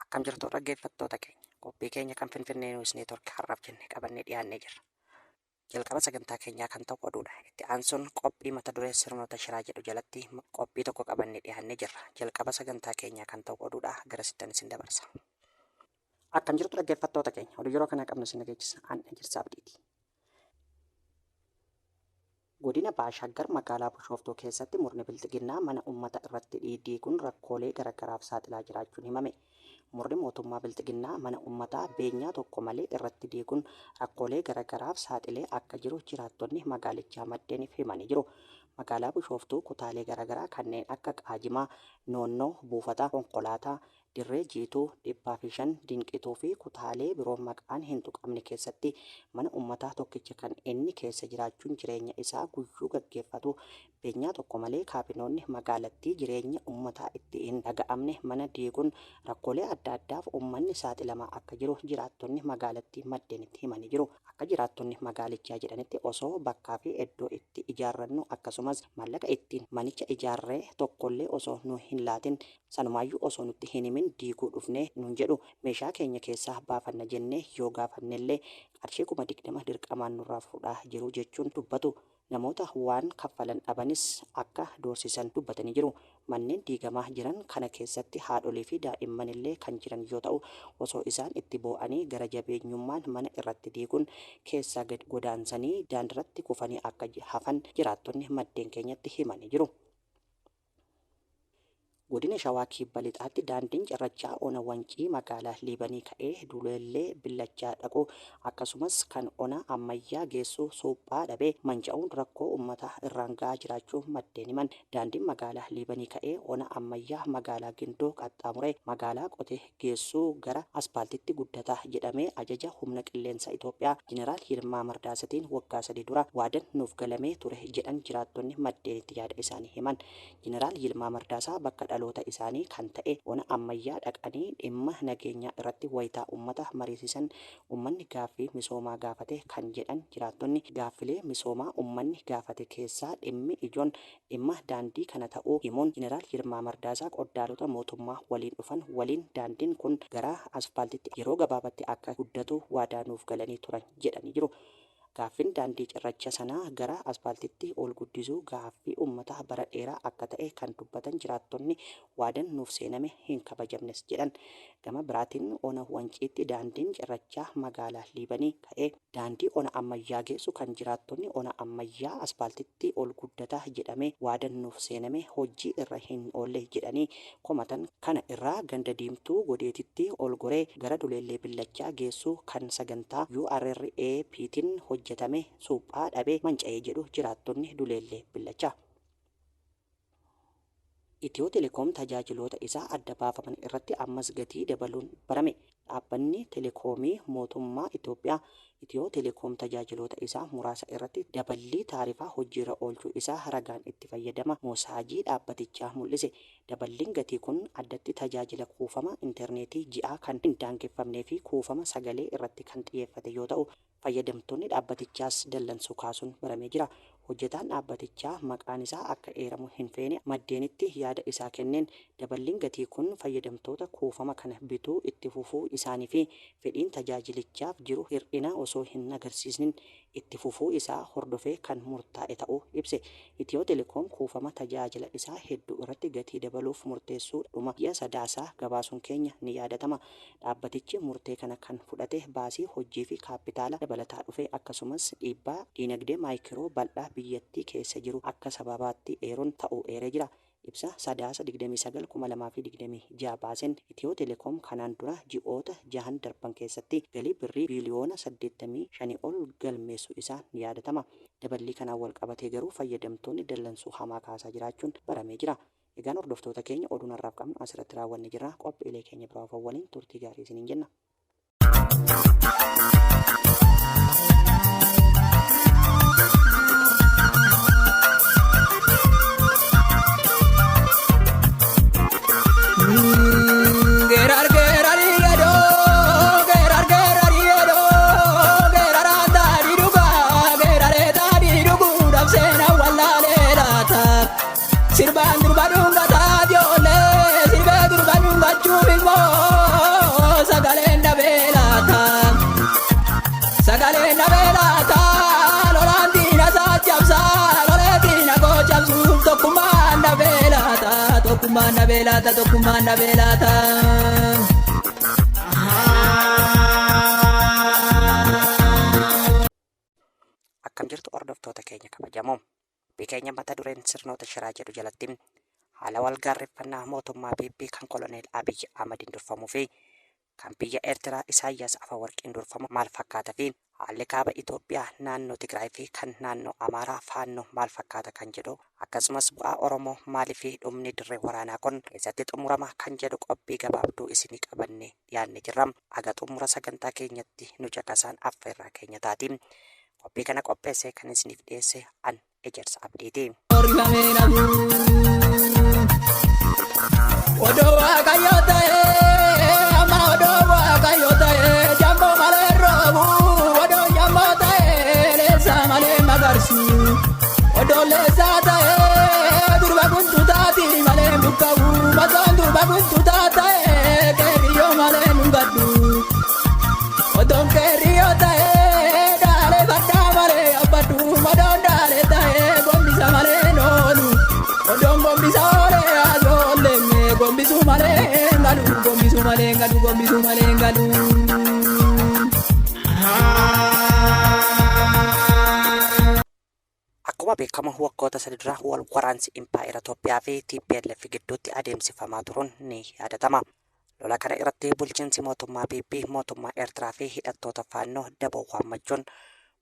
Akkam jirtu dhaggeeffattoota keenya. Qophii keenya kan Finfinnee Niwus Neetwoork har'aaf jenne qabannee dhiyaannee jirra. Jalqaba sagantaa keenyaa kan ta'u oduudha. Itti aansuun qophii mata duree sirnoota shiraa jedhu jalatti qophii tokko qabannee dhiyaannee jirra. Jalqaba sagantaa keenyaa kan ta'u oduudha. Garasittan isin dabarsa. Akkam jirtu dhaggeeffattoota keenya. Oduu yeroo kana qabnu isin dhageechisa. Aannan jirsa abdiiti. Godina Baashaggar magaalaa Bishooftuu keessatti murni bilxiginnaa mana uummata irratti diiguun rakkoolee garaagaraaf saaxilaa jiraachuun himame. Murni mootummaa bilxiginnaa mana uummataa beenyaa tokko malee irratti diiguun rakkoolee garaagaraaf saaxilee akka jiru jiraattonni magaalichaa maddeeniif himanii jiru. Magaalaa Bishooftuu kutaalee garaagaraa kanneen akka Qaajimaa, Noonnoo, Buufata Konkolaataa, Dirree Jiituu, 500 Dinqituu fi kutaalee biroo maqaan hin tuqamne keessatti mana uummataa tokkicha kan inni keessa jiraachuun jireenya isaa guyyuu gaggeeffatu beenyaa tokko malee kaabinoonni magaalattii jireenya uummataa itti hin dhaga'amne mana diiguun rakkoolee adda addaaf uummanni saaxilamaa akka jiru jiraattonni magaalattii maddeenitti himanii jiru. Akka jiraattonni magaalichaa jedhanitti osoo bakkaa fi iddoo itti ijaarrannu akkasumas maallaqa ittiin manicha ijaarree tokkollee osoo nu hin laatin sanumaayyuu osoo nutti hin himin diiguu dhufnee nun jedhu meeshaa keenya keessaa baafanna jennee yoo gaafannellee qarshii 20 dirqamaan nurraa fuudhaa jiru jechuun dubbatu. Namoota waan kaffalan dhabanis akka doorsisan dubbatanii jiru. Manneen diigamaa jiran kana keessatti haadholii fi daa'imman illee kan jiran yoo ta'u osoo isaan itti boo'anii gara jabeenyummaan mana irratti diiguun keessaa gad godaansanii daandiratti kufanii akka hafan jiraattonni maddeen keenyatti himanii jiru. Godina Shawaa Kibba Lixaatti daandiin cirrachaa ona wancii magaalaa Liibanii ka'ee Duleellee Billachaa dhaqu akkasumas kan ona ammayyaa geessu suuphaa dhabee manca'uun rakkoo uummataa irraan ga'aa jiraachuu maddeen himan. Daandiin magaalaa Liibanii ka'ee ona ammayyaa magaalaa Gindoo qaxxaamuree magaalaa Qotee geessuu gara aspaaltitti guddataa jedhamee ajaja humna qilleensa Itoophiyaa Jeneraal Yilmaa Mardaasatiin waggaa 3 dura waadan nuuf galamee ture jedhan jiraattonni maddeenitti yaada isaanii himan. Jeneraal Yilmaa Mardaasaa bakka dhaloota isaanii kan ta'e ona ammayyaa dhaqanii dhimma nageenyaa irratti wayitaa uummata mariisisan uummanni gaaffii misoomaa gaafate kan jedhan jiraattonni gaaffilee misoomaa uummanni gaafate keessaa dhimmi ijoon dhimma daandii kana ta'uu himuun Jeneraal Yilmaa Mardaasaa qondaalota mootummaa waliin dhufan waliin daandiin kun gara aspaaltitti yeroo gabaabatti akka guddatu waadaa nuuf galanii turan jedhanii jiru. Gaaffiin daandii cirracha sanaa gara aspaaltitti ol guddisuu gaaffii uummataa bara dheeraa akka ta'e kan dubbatan jiraattonni waadan nuuf seename hin kabajamnes jedhan. Gama biraatiin ona wanciitti daandiin cirrachaa magaalaa Liibanii ka'ee daandii ona ammayyaa geessu kan jiraattonni ona ammayyaa aspaaltitti ol guddataa jedhame waadan nuuf seename hojii irra hin oolle jedhanii komatan. Kana irraa ganda diimtuu godeetitti ol goree gara Duleellee Billachaa geessu kan sagantaa URRAPtiin hojjetame suuphaa dhabee manca'ee jedhu jiraattonni Duleellee Billachaa. Itiyoo Telekoom tajaajiloota isaa adda baafaman irratti ammas gatii dabaluun barame. Dhaabbanni Telekoomii mootummaa Itoophiyaa Itiyoo Telekoom tajaajiloota isaa muraasa irratti daballii taarifaa hojiirra oolchuu isaa ragaan itti fayyadama moosaajii dhaabbatichaa mul'ise. Daballiin gatii kun addatti tajaajila kuufama intarneetii ji'aa kan hin daangeffamnee fi kuufama sagalee irratti kan xiyyeeffate yoo ta'u fayyadamtoonni dhaabbatichaas dallansuu kaasuun baramee jira. Hojjetaan dhaabbatichaa maqaan isaa akka eeramu hin feene maddeenitti yaada isaa kenneen daballiin gatii kun fayyadamtoota kuufama kana bituu itti fufuu isaanii fi fedhiin tajaajilichaaf jiru hir'ina osoo hin agarsiisnin itti fufuu isaa hordofee kan murtaa'e ta'uu ibse. Itiyoo Telekoom kuufama tajaajila isaa hedduu irratti gatii dabaluuf murteessuu dhuma ji'a sadaasaa gabaasuun keenya ni yaadatama. Dhaabbatichi murtee kana kan fudhate baasii hojii fi kaapitaala dabalataa dhufe akkasumas dhiibbaa diinagdee maayikiroo bal'aa biyyattii keessa jiru akka sababaatti eeruun ta'uu eeree jira. Ibsa sadaasa 29/2026 baaseen Itiyoo Telekoom kanaan dura ji'oota 6 darban keessatti galii birrii biiliyoona 85 ol galmeessuu isaa ni yaadatama. Daballii kanaan wal qabatee garuu fayyadamtoonni dallansuu hamaa kaasaa jiraachuun baramee jira. Egaan hordoftoota keenya oduun har'aaf qabnu asirratti raawwanne jirra. Qophiilee keenya biraaf waliin turtii gaarii isiniin jenna. Sirban durba dunga ta diole, sirbe durba dunga chubimo. tokkummaan dhabee laata tokkummaan dhabee laata. Akkam jirtu hordoftoota keenya kabajamoo. Bikeenya mata dureen sirnoota shiraa jedhu jalatti haala wal gaarreeffannaa mootummaa PP kan koloneel Abiy Ahmediin durfamuu fi kan biyya Eertiraa Isaayyaas Afawarqiin durfamu maal fakkaata fi haalli kaaba Itoophiyaa naannoo Tigraay fi kan naannoo Amaaraa faannoo maal fakkaata kan jedhu akkasumas bu'aa Oromoo maalii fi dhumni dirree waraanaa kun keessatti xumurama kan jedhu qophii gabaabduu isinii qabanne dhiyaanne jirra. Aga xumura sagantaa keenyatti nu caqasaan affeerraa keenya taati. Qophii kana qopheessee kan isiniif dhiyeesse an Ejersa Abdiiti. Odoo waaqayyoo ta'ee amma odoo waaqayyoo ta'ee jamboo malee roobu odoo jamboo ta'ee leessaa malee magarsu odoo leessaa ta'ee durba guntu taati malee buqqa'u matoon durba guntu taata'ee qeerriyyoo malee nungaddu odoon qeerriyyoo ta'ee daalee baddaa malee abbaddu odoon daalee ta'ee gombisa malee noonu odoon gombisa oolee gombisu malee ngalu gombisu malee ngalu gombisu malee ngalu. Akkuma beekamu waggoota sadii dura wal waraansi Impaayera Itoophiyaa fi TPLF gidduutti adeemsifamaa turuun ni yaadatama. Lola kana irratti bulchiinsi mootummaa PP mootummaa Eertiraa fi hidhattoota faannoo daboo waammachuun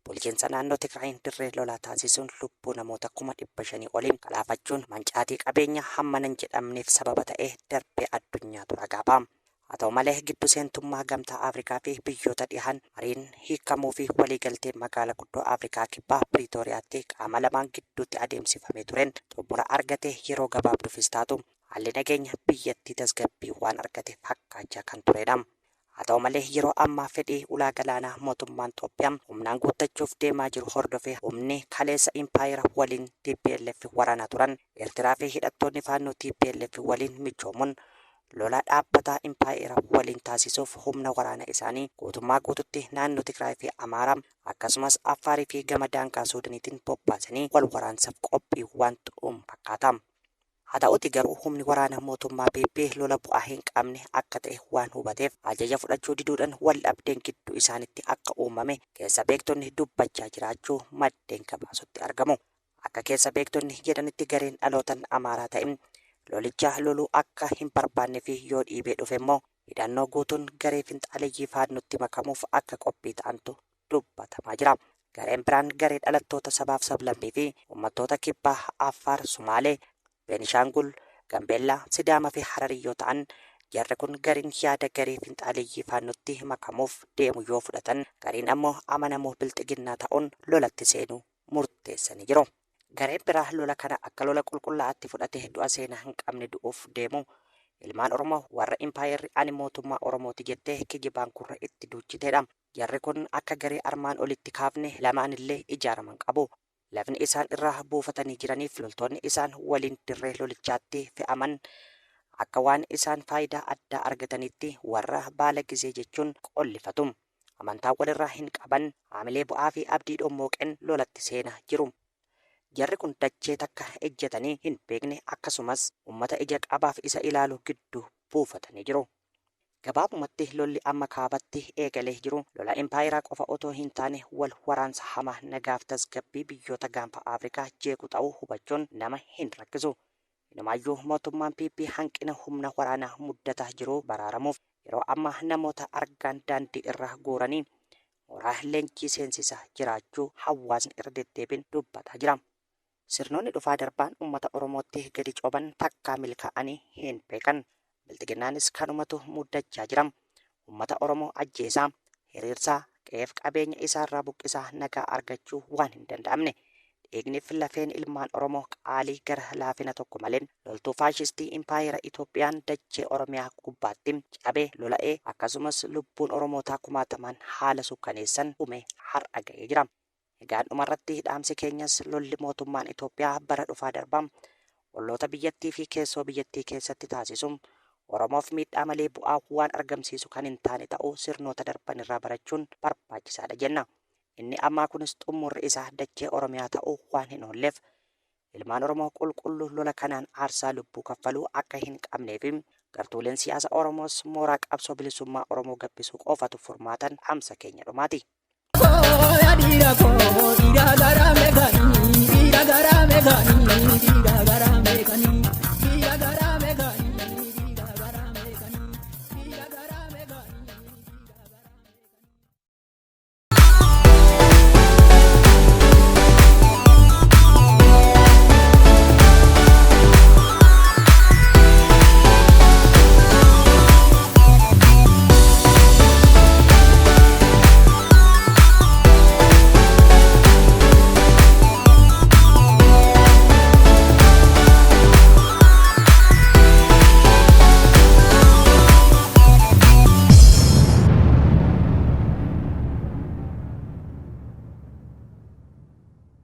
bulchiinsa naannoo Tigraayin dirree lolaa taasisuun lubbuu namoota 500,000 oliin galaafachuun mancaatii qabeenya hammanan jedhamneef sababa ta'ee darbee addunyaatu ragaaba. Haa ta'u malee giddu seentummaa gamtaa Afrikaa fi biyyoota dhihaan mariin hiikamuu fi waliigaltee magaalaa guddoo Afrikaa kibbaa Piriitooriyaatti qaama lamaan gidduutti adeemsifamee tureen xumura argate yeroo gabaabduufis taatu haalli nageenya biyyattii tasgabbii waan argate fakkaachaa kan turedha. Haa ta'u malee yeroo ammaa fedhii ulaa galaanaa mootummaan Itoophiyaa humnaan guuttachuuf deemaa jiru hordofee humni kaleessa Impaayera waliin TPLF waraanaa turan Eertiraa fi hidhattoonni faannoo TPLF waliin michoomuun lola dhaabbataa Impaayera waliin taasisuuf humna waraana isaanii guutummaa guututti naannoo Tigraay fi Amaaraa akkasumas Affaarii fi gama daangaa Suudaaniitiin bobbaasanii wal waraansaaf qophii waan ta'uun fakkaata. Haa ta'uti garuu humni waraana mootummaa PP lola bu'aa hin qabne akka ta'e waan hubateef ajaja fudhachuu diduudhaan wal dhabdeen gidduu isaanitti akka uumame keessa beektonni dubbachaa jiraachuu maddeen gabaasutti argamu. Akka keessa beektonni jedhanitti gareen dhalootan Amaaraa ta'e lolicha loluu akka hin barbaanne fi yoo dhiibee dhufe immoo hidhannoo guutuun garee finxaaleeyyii faannootti makamuuf akka qophii ta'antu dubbatamaa jira. Gareen biraan garee dhalattoota sabaaf sablammii fi uummattoota kibbaa Affaar, Sumaalee, Beenishaangul, Gambeellaa, Sidaamaa fi Hararii yoo ta'an jarri kun gariin yaada garee finxaaleeyyii faannootti makamuuf deemu yoo fudhatan gariin ammoo amanamoo bilxiginnaa ta'uun lolatti seenuu murteessanii jiru. Gareen biraa lola kana akka lola qulqullaa'aatti fudhatee du'a seenaa hin qabne du'uuf deemu ilmaan Oromoo warra Impaayerri ani mootummaa Oromooti jettee kijibaan kurra itti duuchiteedha. Jarri kun akka garee armaan olitti kaafne lamaanillee ijaaraman qabu. Lafni isaan irraa buufatanii jiraniif loltoonni isaan waliin dirree lolichaatti fe'aman akka waan isaan faayidaa addaa argatanitti warra baala gizee jechuun qollifatu. Amantaa walirraa hin qaban haamilee bu'aa fi abdii dhommooqeen lolatti seenaa jiru. Jarri kun dachee takka ejjetanii hin beekne akkasumas uummata ija qabaaf isa ilaalu gidduu buufatanii jiru. Gabaabumatti lolli amma kaabatti eegalee jiru lola Impaayeraa qofa otoo hin taane wal waraansa hamaa nagaaf tasgabbii biyyoota gaanfa Afrikaa jeequ ta'uu hubachuun nama hin rakkisu. Inumaayyuu mootummaan PP hanqina humna waraanaa muddataa jiru baraaramuuf yeroo amma namoota argaan daandii irraa guuranii mooraa leenjii seensisaa jiraachuu hawaasni irra deddeebiin dubbataa jira. Sirnoonni dhufaa darbaan uummata Oromootti gadi coban takkaa milkaa'anii hin beekan. Bilxiginnaanis kanumatu muddachaa jira. Uummata Oromoo ajjeesaa, hiriirsaa, qe'eef qabeenya isaarraa buqqisaa nagaa argachuu waan hin danda'amne. Dhiigniif lafeen ilmaan Oromoo qaalii gara laafina tokko malee loltuu faashistii Impaayera Itoophiyaan dachee Oromiyaa gubbaatti cabee lola'ee akkasumas lubbuun Oromootaa kumaatamaan haala sukkaneessan dhume har'a ga'ee jira. Egaan dhumarratti dhaamsi keenyas lolli mootummaan Itoophiyaa bara dhufaa darbaa olloota biyyattii fi keessoo biyyattii keessatti taasisuun Oromoof miidhaa malee bu'aa waan argamsiisu kan hin taane ta'uu sirnoota darban irraa barachuun barbaachisaadha jenna. Inni ammaa kunis xumurri isaa dachee Oromiyaa ta'uu waan hin oolleef ilmaan Oromoo qulqulluu lola kanaan aarsaa lubbuu kaffaluu akka hin qabneef gartuuleen siyaasa Oromoos mooraa qabsoo bilisummaa Oromoo gabbisuu qofatu furmaata dhaamsa keenya dhumaati. Dira gara megani, dira gara megani, dira gara megani.